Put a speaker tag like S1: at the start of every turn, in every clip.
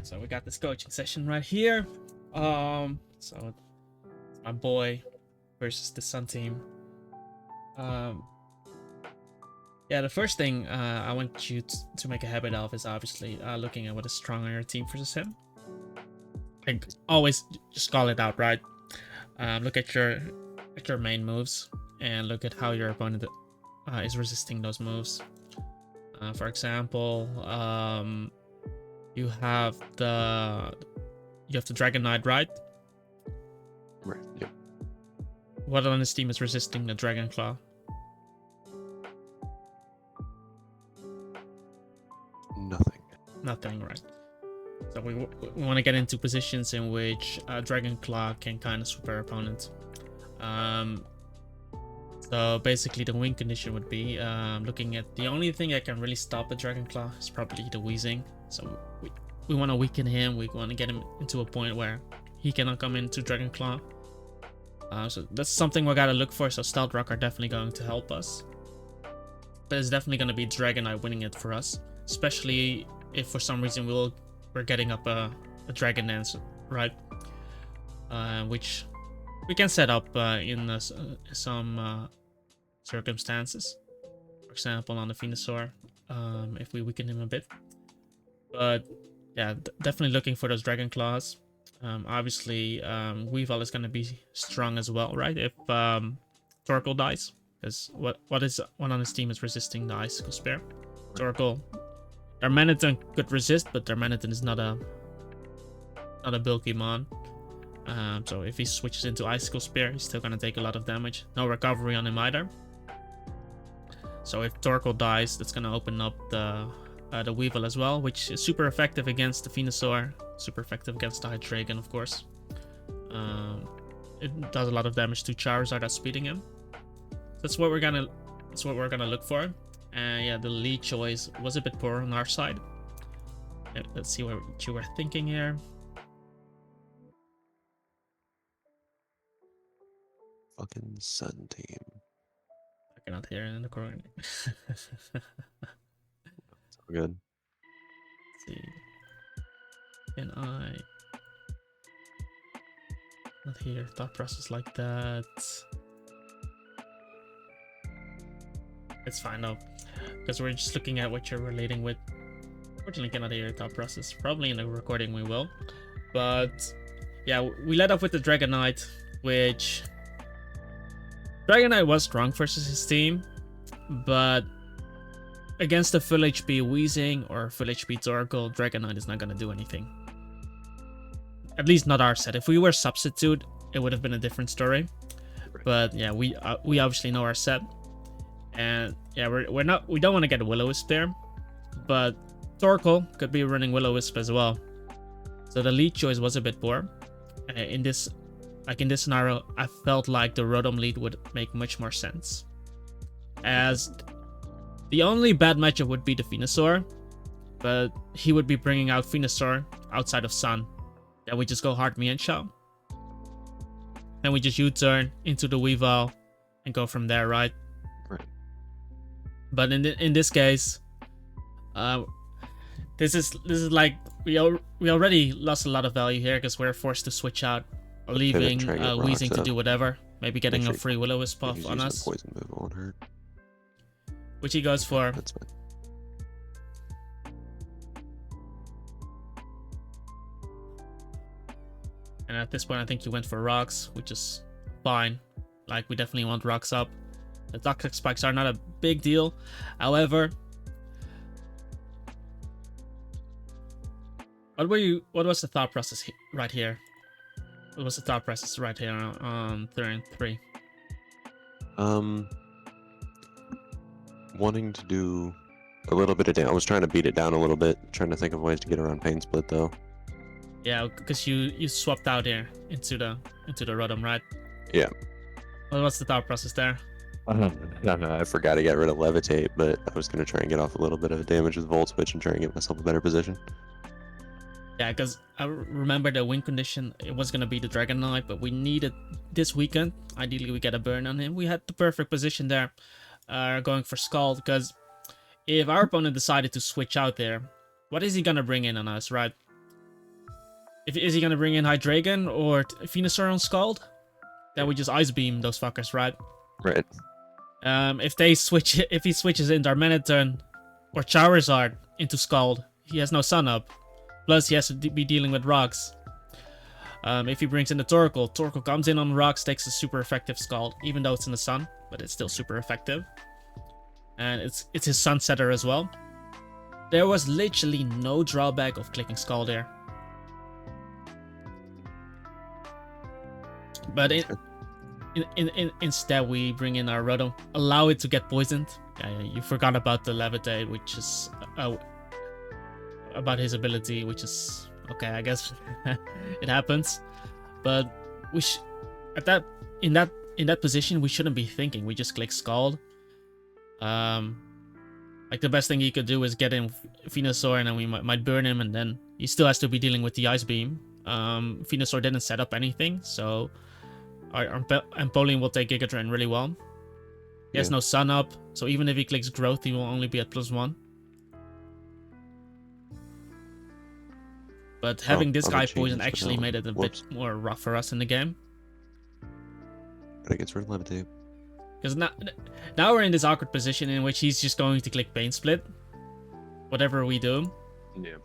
S1: So we got this coaching session right here. So it's my boy versus the Sun team. Yeah, the first thing I want you to make a habit of is obviously looking at what is strong on your team versus him. Like always, just call it out, right? Look at your main moves and look at how your opponent is resisting those moves. For example, you have the Dragon Knight, right?
S2: Right. Yep.
S1: What on his team is resisting the Dragon Claw? Nothing, right? So we want to get into positions in which Dragon Claw can kind of sweep our opponent. So basically the win condition would be looking at the only thing that can really stop a Dragon Claw is probably the wheezing. So we want to weaken him. We want to get him into a point where he cannot come into Dragon Claw. So that's something we gotta look for. So Stealth Rock are definitely going to help us. But it's definitely going to be Dragon Knight winning it for us. Especially if for some reason we're getting up a Dragon Dance, right? Which we can set up in some circumstances. For example, on the Venusaur, if we weaken him a bit. But yeah, definitely looking for those Dragon Claws. Obviously, Weavile is going to be strong as well, right? If Torkoal dies. Because what on his team is resisting the Icicle Spear. Torkoal. Their Manatee could resist, but their Manatee is not a bulky mon. So if he switches into Icicle Spear, he's still gonna take a lot of damage. No recovery on him either. So if Torkoal dies, that's gonna open up the Weavile as well, which is super effective against the Venusaur, super effective against the Hydreigon, of course. It does a lot of damage to Charizard that's speeding him. That's what we're gonna look for. And yeah, the lead choice was a bit poor on our side. Let's see what you were thinking here.
S2: Fucking Sun team.
S1: I cannot hear it in the corner.
S2: It's all good.
S1: Let's see. Can I not hear thought process like that? It's fine though, because we're just looking at what you're relating with. Fortunately, cannot hear your thought process. Probably in the recording we will, but yeah, we led off with the Dragon Knight, which Dragon Knight was strong versus his team, but against the full HP Weezing or full HP Torkoal, Dragon Knight is not gonna do anything. At least not our set. If we were substitute, it would have been a different story. But yeah, we obviously know our set. And yeah, we don't want to get a Will-O-Wisp there, but Torkoal could be running Will-O-Wisp as well. So the lead choice was a bit poor. In this scenario, I felt like the Rotom lead would make much more sense. As the only bad matchup would be the Venusaur, but he would be bringing out Venusaur outside of Sun. Then we just go hard Mienshao. Then we just U-turn into the Weavile and go from there, right? But in this case, this is like we already lost a lot of value here because we're forced to switch out, leaving Weezing to do whatever. Maybe getting a free Will-O-Wisp off on us.
S2: Poison move won't hurt.
S1: Which he goes for.
S2: That's fine.
S1: And at this point, I think he went for rocks, which is fine. Like, we definitely want rocks up. The toxic spikes are not a big deal. However, what was the thought process right here? What was the thought process right here on turn 3?
S2: Wanting to do a little bit of damage. I was trying to beat it down a little bit, trying to think of ways to get around Pain Split though.
S1: Yeah, because you swapped out here into the Rotom, right?
S2: Yeah.
S1: Well, what's the thought process there?
S2: I forgot to get rid of Levitate, but I was going to try and get off a little bit of damage with Volt Switch and try and get myself a better position.
S1: Yeah, because I remember the win condition, it was going to be the Dragon Knight, but we needed this weekend. Ideally, we get a burn on him. We had the perfect position there, going for Scald, because if our opponent decided to switch out there, what is he going to bring in on us, right? Is he gonna bring in Hydreigon or Venusaur on Scald? Then we just Ice Beam those fuckers, right?
S2: Right.
S1: If he switches in Darmanitan or Charizard into Scald, he has no Sun Up. Plus, he has to be dealing with rocks. If he brings in the Torkoal comes in on rocks, takes a super effective Scald, even though it's in the sun, but it's still super effective. And it's his Sunsetter as well. There was literally no drawback of clicking Scald there. But instead, we bring in our Rotom, allow it to get poisoned. Yeah, you forgot about the Levitate, which is about his ability, which is okay. I guess it happens, but we in that position we shouldn't be thinking. We just click Scald. Like the best thing he could do is get in Venusaur, and then we might burn him, and then he still has to be dealing with the Ice Beam. Venusaur didn't set up anything, so our Empoleon will take Giga Drain really well. He has no Sun Up, so even if he clicks Growth, he will only be at +1. But having this guy poison actually made it a bit more rough for us in the game.
S2: But I guess we're Levitate.
S1: Because now we're in this awkward position in which he's just going to click Pain Split. Whatever we do.
S2: Yeah.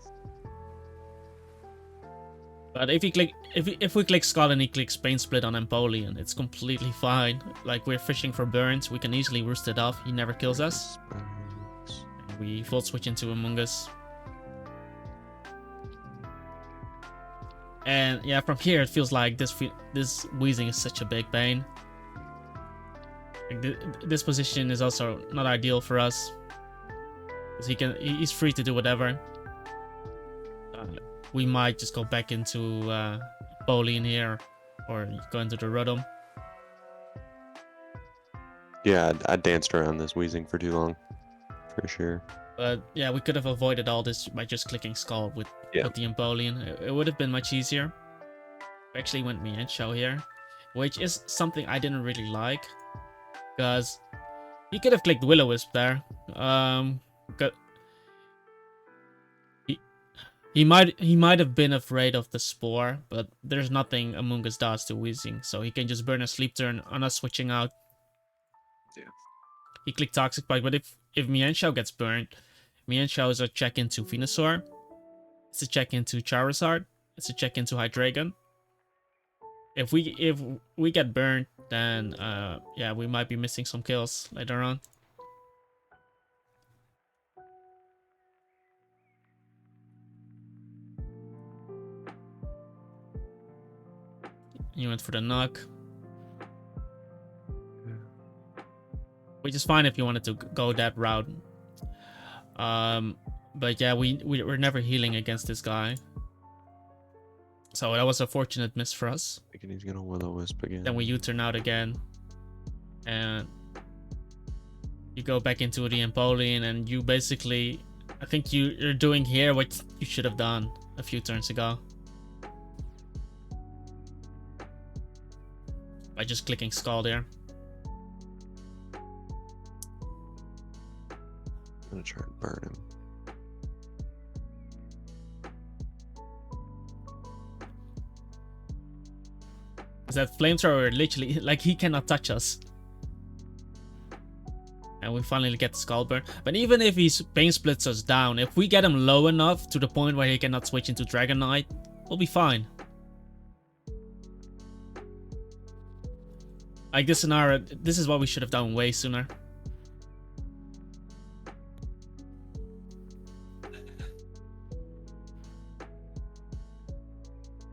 S1: But if we click Scald and he clicks Pain Split on Empoleon, it's completely fine. Like, we're fishing for burns, we can easily roost it off, he never kills us. And we Volt Switch into Among Us. And yeah, from here it feels like this wheezing is such a big pain. Like this position is also not ideal for us, because he's free to do whatever. We might just go back into Empoleon here, or go into the Rotom.
S2: Yeah, I danced around this wheezing for too long, for sure.
S1: But yeah, we could have avoided all this by just clicking Scald with the Empoleon. It would have been much easier. We actually went Mienshao here, which is something I didn't really like, because he could have clicked Will-O-Wisp there. He might have been afraid of the Spore, but there's nothing Among Us does to Weezing, so he can just burn a Sleep Turn on us switching out.
S2: Yeah.
S1: He clicked Toxic Bite, but if Mienshao gets burned, Mienshao is a check into Venusaur. It's a check into Charizard. It's a check into Hydreigon. If we get burned, then yeah, we might be missing some kills later on. You went for the knock. Which is fine if you wanted to go that route. But yeah, we're never healing against this guy. So that was a fortunate miss for us.
S2: Thinking he's gonna Will-O-Wisp again.
S1: Then we U-turn out again. And you go back into the Empoleon, and you basically, I think you're doing here what you should have done a few turns ago. By just clicking Scald there.
S2: I'm gonna try and burn him.
S1: Is that Flamethrower literally, like, he cannot touch us. And we finally get the Scald burn. But even if he Pain Splits us down, if we get him low enough to the point where he cannot switch into Dragonite, we'll be fine. Like this scenario, this is what we should have done way sooner.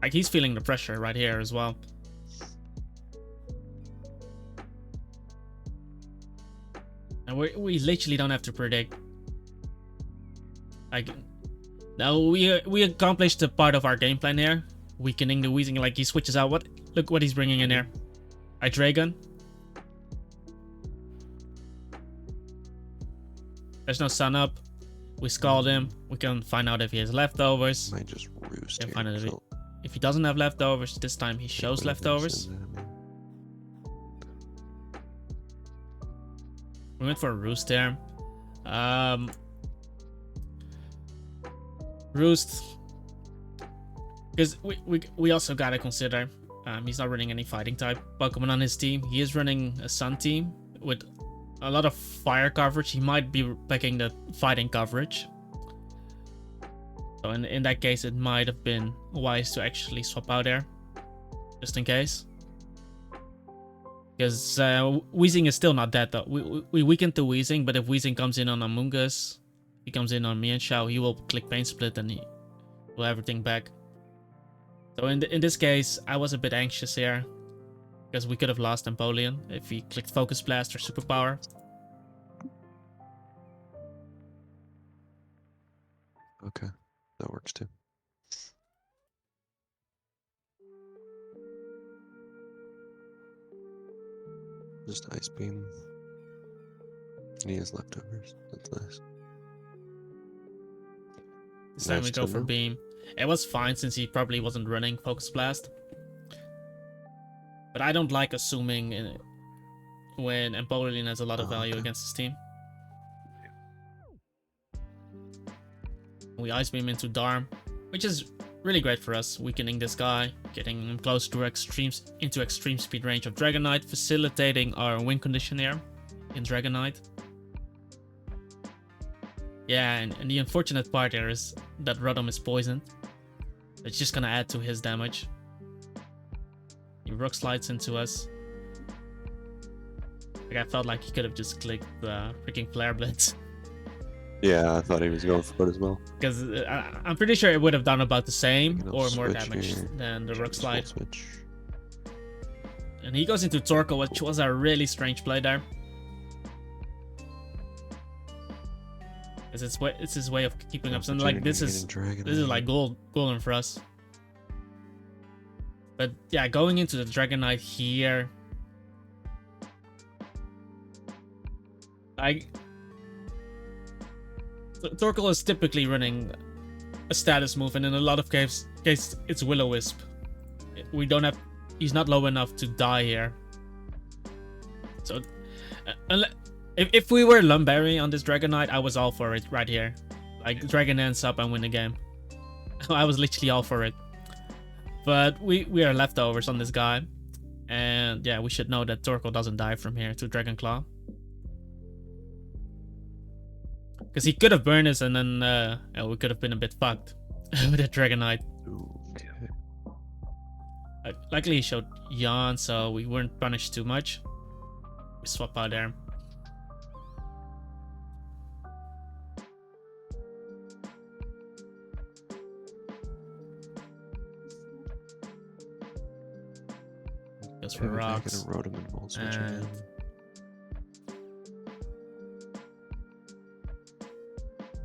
S1: Like, he's feeling the pressure right here as well. And we literally don't have to predict. Like, now we accomplished the part of our game plan here, weakening the Weezing. Like, he switches out. Look what he's bringing in here. Hydreigon. There's no Sun Up. We Scald him. We can find out if he has leftovers.
S2: Might just roost here.
S1: Find out if he doesn't have leftovers. This time he shows leftovers. We went for a Roost there. Roost. Because we also gotta consider he's not running any fighting type Pokemon on his team. He is running a Sun team with a lot of fire coverage. He might be picking the fighting coverage. So in that case, it might have been wise to actually swap out there, just in case. Because Weezing is still not dead though. We weakened the Weezing, but if Weezing comes in on Amoonguss, he comes in on Mienshao, he will click Pain Split and he will have everything back. So in this case, I was a bit anxious here, because we could have lost Empoleon if he clicked Focus Blast or Superpower.
S2: Okay, that works too. Just Ice Beam. And he has leftovers. That's nice.
S1: This time we go for Beam. It was fine since he probably wasn't running Focus Blast. But I don't like assuming when Empoleon has a lot of value against his team. We Ice Beam into Darm, which is really great for us, weakening this guy, getting him close to extreme speed range of Dragonite, facilitating our win condition here in Dragonite. Yeah, and the unfortunate part here is that Rotom is poisoned. It's just gonna add to his damage. He Rock Slides into us. Like, I felt like he could have just clicked the freaking Flare Blitz.
S2: Yeah, I thought he was going for it as well.
S1: Because I'm pretty sure it would have done about the same or more damage than the Rock Slide. And he goes into Torkoal, which was a really strange play there. Because it's his way of keeping up. And like this is like golden for us. But yeah, going into the Dragonite here, Torkoal is typically running a status move, and in a lot of cases it's Will-O-Wisp. He's not low enough to die here. So if we were Lumberry on this Dragonite, I was all for it right here. Like, Dragon Dance up and win the game. I was literally all for it. But we are leftovers on this guy. And yeah, we should know that Torkoal doesn't die from here to Dragon Claw. Because he could have burned us and then we could have been a bit fucked with the Dragonite.
S2: Okay.
S1: Luckily he showed Yawn, so we weren't punished too much. We swap out there. Goes for rocks. And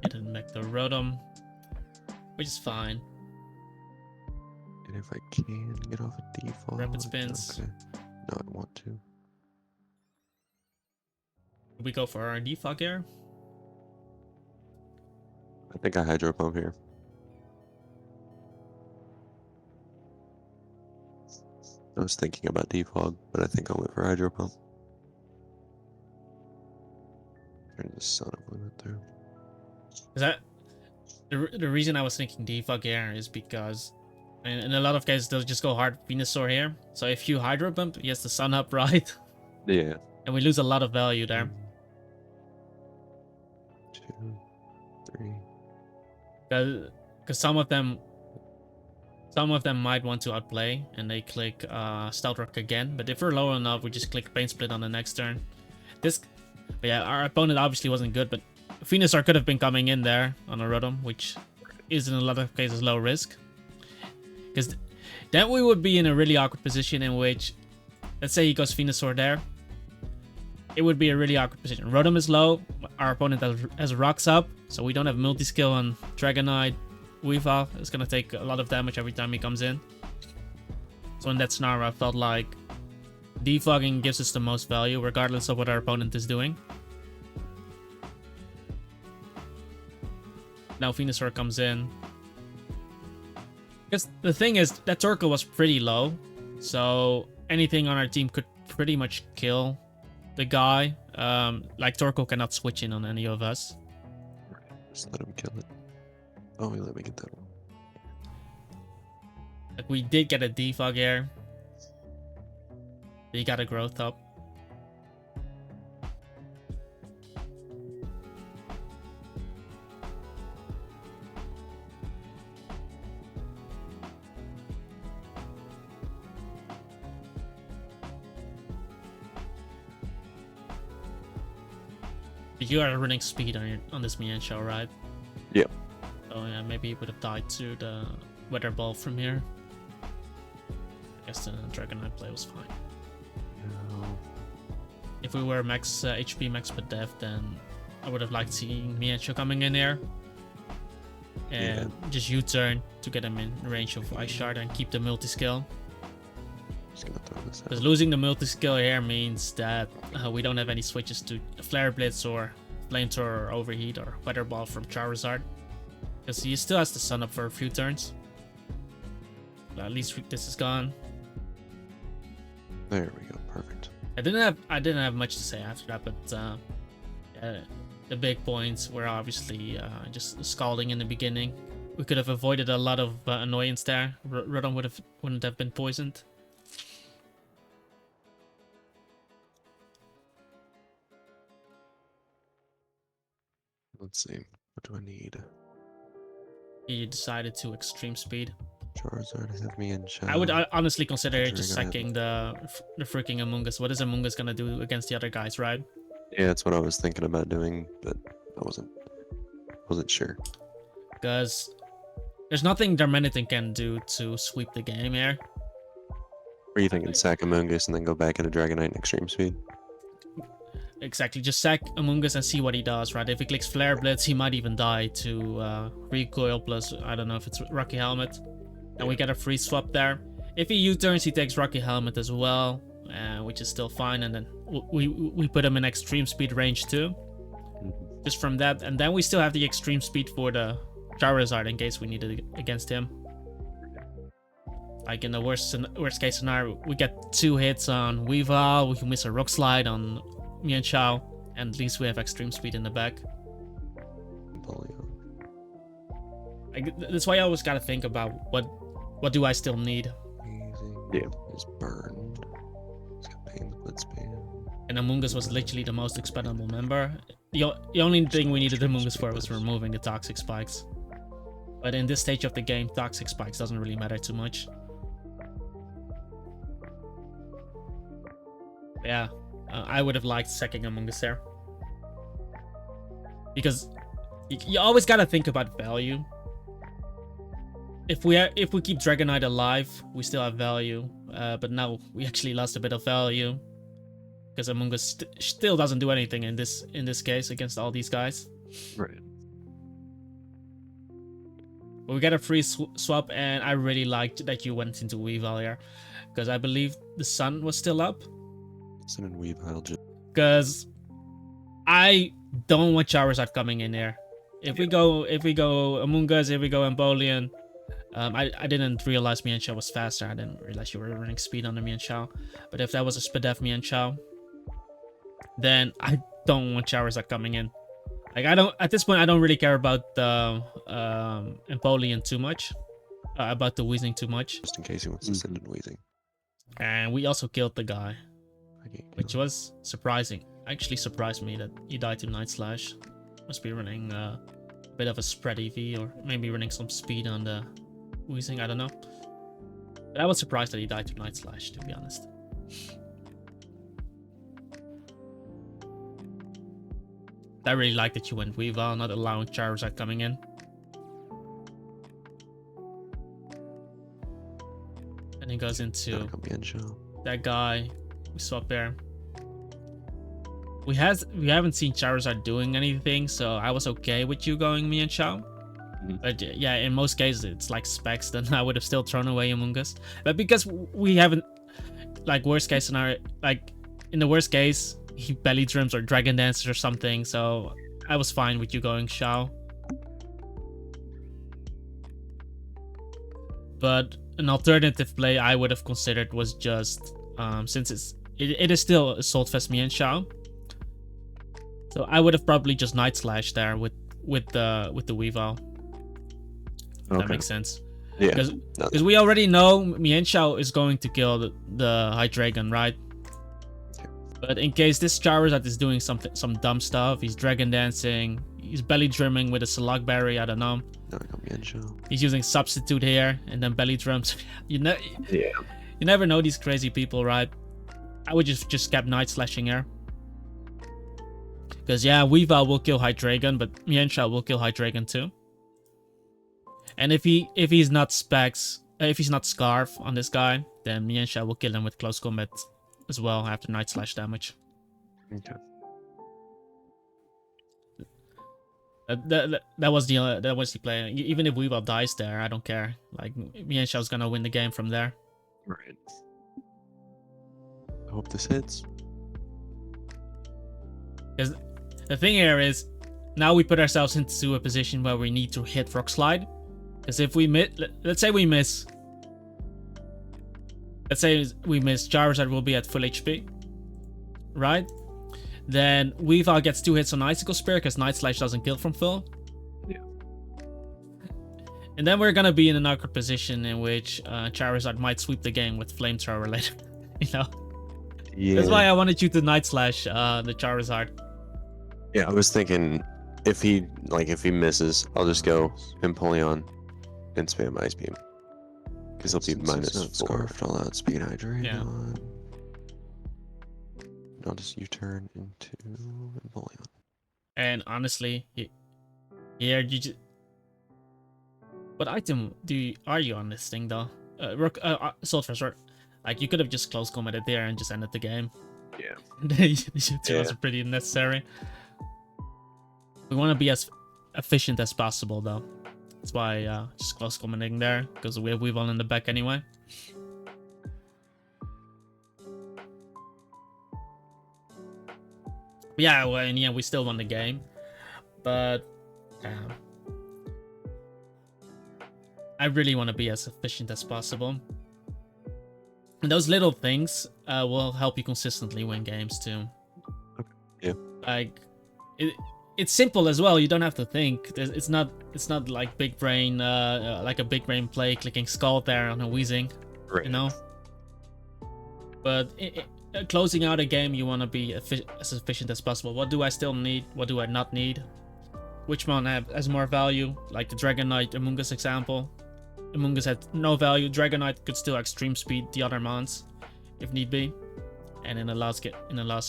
S1: it didn't make the Rotom, which is fine.
S2: And if I can get off a default.
S1: Rapid spins.
S2: Okay. No, I want to.
S1: We go for our defog here.
S2: I think I Hydro Pump here. I was thinking about defog, but I think I'll wait for Hydro Pump. Turn the Sun of Limit through.
S1: Is that the reason I was thinking defog here is because in a lot of cases they'll just go hard Venusaur here. So if you Hydro Pump, he has the Sun up, right?
S2: Yeah.
S1: And we lose a lot of value there.
S2: 2, 3.
S1: Because some of them might want to outplay and they click Stealth Rock again. But if we're low enough, we just click Pain Split on the next turn. But yeah, our opponent obviously wasn't good, but Venusaur could have been coming in there on a Rotom, which is in a lot of cases low risk. Because then we would be in a really awkward position in which, let's say he goes Venusaur there. It would be a really awkward position. Rotom is low, our opponent has rocks up, so we don't have multi-skill on Dragonite. Weavile is going to take a lot of damage every time he comes in. So in that scenario, I felt like defogging gives us the most value, regardless of what our opponent is doing. Now Venusaur comes in. Because the thing is, that Torkoal was pretty low, so anything on our team could pretty much kill the guy. Like, Torkoal cannot switch in on any of us.
S2: Just let him kill it. Oh, he let me get that one.
S1: Like, we did get a defog here. We got a growth up. You are running speed on this Mian show, right?
S2: Yep.
S1: Oh yeah, maybe he would have died to the weather ball from here. I guess the Dragonite play was fine.
S2: No.
S1: If we were max HP, max per dev, then I would have liked seeing Miancho coming in here. And just U-turn to get him in range of Ice Shard and keep the multi-skill.
S2: Just gonna throw this out.
S1: Because losing the multi-skill here means that we don't have any switches to Flare Blitz or Flamethrower or Overheat or Weather Ball from Charizard. Because he still has the Sun up for a few turns. But at least this is gone.
S2: There we go, perfect.
S1: I didn't have much to say after that, but the big points were obviously just scalding in the beginning. We could have avoided a lot of annoyance there. Rodon wouldn't have been poisoned.
S2: Let's see. What do I need?
S1: He decided to extreme speed.
S2: Charizard has me in shell.
S1: I would honestly consider
S2: Dragonite.
S1: just sacking the freaking Among Us. What is Among Us gonna do against the other guys, right?
S2: Yeah, that's what I was thinking about doing, but I wasn't sure.
S1: Because there's nothing Darmanitan can do to sweep the game here.
S2: Or you thinking sack Among Us and then go back into Dragonite and extreme speed?
S1: Exactly, just sack Among Us and see what he does, right? If he clicks Flare Blitz, he might even die to Recoil plus, I don't know if it's Rocky Helmet. And we get a free swap there. If he U-turns, he takes Rocky Helmet as well, which is still fine. And then we put him in extreme speed range too. Just from that. And then we still have the extreme speed for the Charizard in case we need it against him. Like in the worst case scenario, we get 2 hits on Weavile, we can miss a Rock Slide on Mienshao, and at least we have extreme speed in the back. That's why I always gotta think about what do I still need.
S2: Amazing. Yeah. Is burned. He's got Pain Blitz Spam.
S1: And Among Us was literally the most expendable member. The only thing we needed Among Us for was removing the toxic spikes. But in this stage of the game, toxic spikes doesn't really matter too much. Yeah, I would have liked sacking Among Us there. Because you always gotta think about value. If we keep Dragonite alive, we still have value. But now we actually lost a bit of value. Because Among Us still doesn't do anything in this case against all these guys.
S2: Right.
S1: But we got a free swap, and I really liked that you went into Weavile here. Because I believe the sun was still up.
S2: Sun and Weavile just...
S1: Because I don't want Charizard coming in here. If we go Among Us, if we go Empoleon, I didn't realize Mienshao was faster. I didn't realize you were running speed on the Mienshao. But if that was a Spadef Mienshao, then I don't want Charizard coming in. Like at this point I don't really care about the Empoleon too much. About the Weezing too much.
S2: Just in case he wants to send in Weezing.
S1: And we also killed the guy. Which was surprising. Actually surprised me that he died to Night Slash. Must be running a bit of a spread EV, or maybe running some speed on the Weezing, I don't know. But I was surprised that he died to Night Slash, to be honest. I really like that you went Weavile, not allowing Charizard coming in. And he goes into that guy. We swap there. We haven't seen Charizard doing anything, so I was okay with you going Mienshao. But yeah, in most cases it's like specs, then I would have still thrown away Among Us. But because we haven't, like, worst case scenario, like in the worst case he belly trims or dragon dances or something, so I was fine with you going Shao. But an alternative play I would have considered was just since it is still Assault Vest Mienshao, so I would have probably just Night Slash there with the Weavile. That makes sense.
S2: Yeah.
S1: Because we already know Mienshao is going to kill the High Dragon, right?
S2: Okay.
S1: But in case this Charizard is doing some dumb stuff, he's Dragon Dancing, he's Belly Drumming with a Slug Berry, I don't know.
S2: No, I got Mienshao.
S1: He's using Substitute here and then Belly Drums. You never know these crazy people, right? I would just kept Night Slashing here. Because yeah, Weavile will kill High Dragon, but Mienshao will kill High Dragon too. And if he's not if he's not Scarf on this guy, then Mienshao will kill him with Close Combat as well after Night Slash damage.
S2: Okay.
S1: That was the play. Even if Weavile dies there, I don't care. Like Mienshao's gonna win the game from there.
S2: Right. I hope this hits.
S1: Because the thing here is, now we put ourselves into a position where we need to hit Rock Slide. Because if we miss, let's say we miss. Let's say we miss, Charizard will be at full HP, right? Then Weavile gets 2 hits on Icicle Spear because Night Slash doesn't kill from full.
S2: Yeah.
S1: And then we're gonna be in an awkward position in which Charizard might sweep the game with Flamethrower later. You know.
S2: Yeah.
S1: That's why I wanted you to Night Slash the Charizard.
S2: Yeah, I was thinking if he misses, I'll just go Empoleon and spam Ice Beam. Because he'll be -4. Scarfed all that Speed Hydrate on. I'll just U-turn into Empoleon.
S1: And honestly, here you just... What item are you on this thing though? Sword First Sword. Like you could have just close combated there and just ended the game.
S2: Yeah.
S1: These two are pretty unnecessary. We want to be as efficient as possible though. That's why just close combating there, because we have Weavile in the back anyway. Yeah, well, and yeah, we still won the game, but I really want to be as efficient as possible. And those little things will help you consistently win games too.
S2: Yeah.
S1: Like, it's simple as well. You don't have to think. It's not like big brain, like a big brain play, clicking Scald there on a Weezing,
S2: Right.
S1: you know. But closing out a game, you want to be as efficient as possible. What do I still need? What do I not need? Which one has more value? Like the Dragonite Amoonguss example. Amoonguss had no value. Dragonite could still extreme speed the other mons if need be. And in the last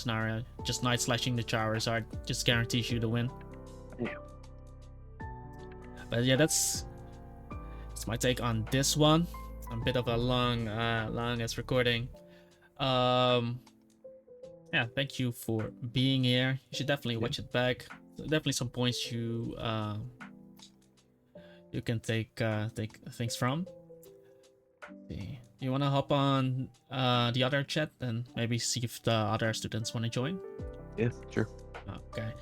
S1: scenario, just Night Slashing the Charizard just guarantees you the win.
S2: Yeah.
S1: But yeah, that's my take on this one. A bit of a long as recording. Yeah, thank you for being here. You should definitely watch it back. Definitely some points you can take things from. You want to hop on the other chat and maybe see if the other students want to join?
S2: Yeah, sure.
S1: Okay.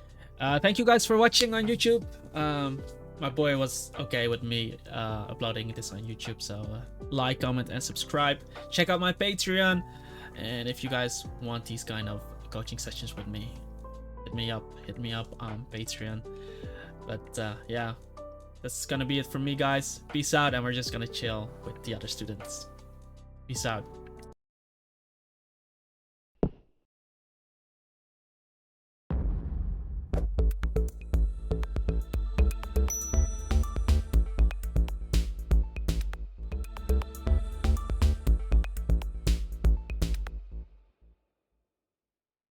S1: Thank you guys for watching on YouTube. My boy was okay with me uploading this on YouTube, so like, comment, and subscribe. Check out my Patreon, and if you guys want these kind of coaching sessions with me, hit me up on Patreon. But yeah, that's gonna be it from me, guys. Peace out, and we're just gonna chill with the other students. Peace out.